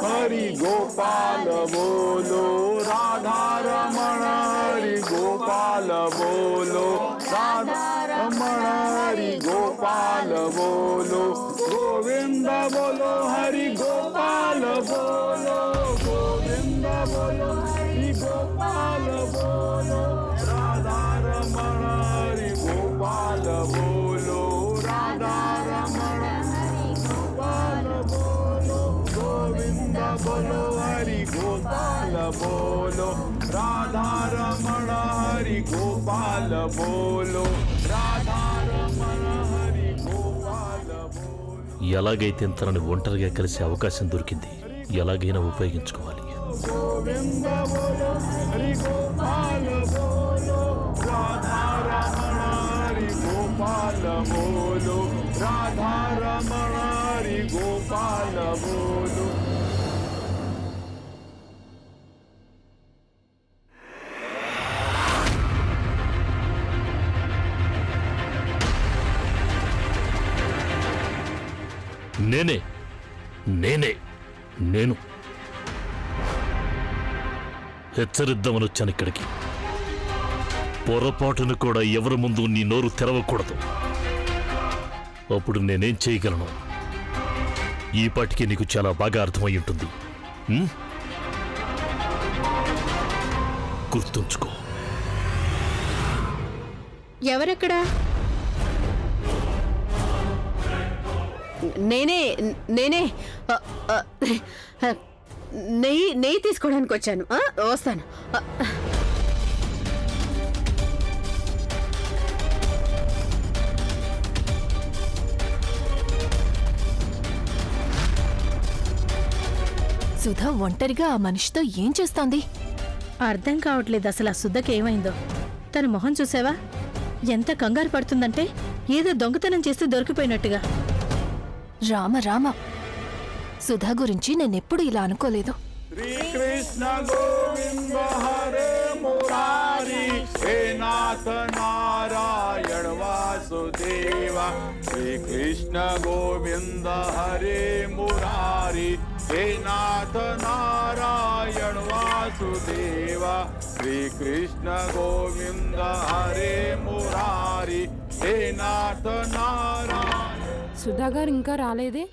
हरि गोपाल बोलो राधा रमण हरि गोपाल बोलो राधा रमण हरि गोपाल बोलो गोविंद बोलो हरि गोपाल बोलो गोविंद बोलो हरि गोपाल बोलो राधा रमण हरि गोपाल बोलो राधा रमण हरि गोपाल बोलो गोविंद बोलो हरि गोपाल बोलो राधा रमण हरि गोपाल बोलो राधा रमण हरि गोपाल बोलो ఎలాగైతే తనని ఒంటరిగా కలిసే అవకాశం దొరికింది, ఎలాగైనా ఉపయోగించుకోవాలి. गोविंद बोलो हरि गोपाल बोलो राधा रमण हरि गोपाल बोलो राधा रमण हरि गोपाल बोलो. నేనే నేనే నేను హెచ్చరిద్దామని వచ్చాను ఇక్కడికి. పొరపాటును కూడా ఎవరి ముందు నీ నోరు తెరవకూడదు. అప్పుడు నేనేం చేయగలను ఈ పాటికి నీకు చాలా బాగా అర్థమై ఉంటుంది. గుర్తుంచుకో. ఎవరెక్కడా? నేనే నేనే నెయ్యి తీసుకోవడానికి వచ్చాను. వస్తాను. సుధా ఒంటరిగా ఆ మనిషితో ఏం చేస్తోంది? అర్థం కావట్లేదు అసలు ఆ సుద్దకి ఏమైందో. తన మొహం చూసావా? ఎంత కంగారు పడుతుందంటే ఏదో దొంగతనం చేస్తే దొరికిపోయినట్టుగా. రామ రామ, సుధా గురించి నేనెప్పుడు ఇలా అనుకోలేదు. श्रीकृष्ण गोविंद हरे मुरारी हे नाथ नारायण वासुदेवा श्रीकृष्ण गोविंद हरे मुरारी हे नाथ नारायण वासुदेवा श्रीकृष्ण गोविंद हरे मुरारी हे नाथ नारायण. సుధా గారు ఇంకా రాలేదే?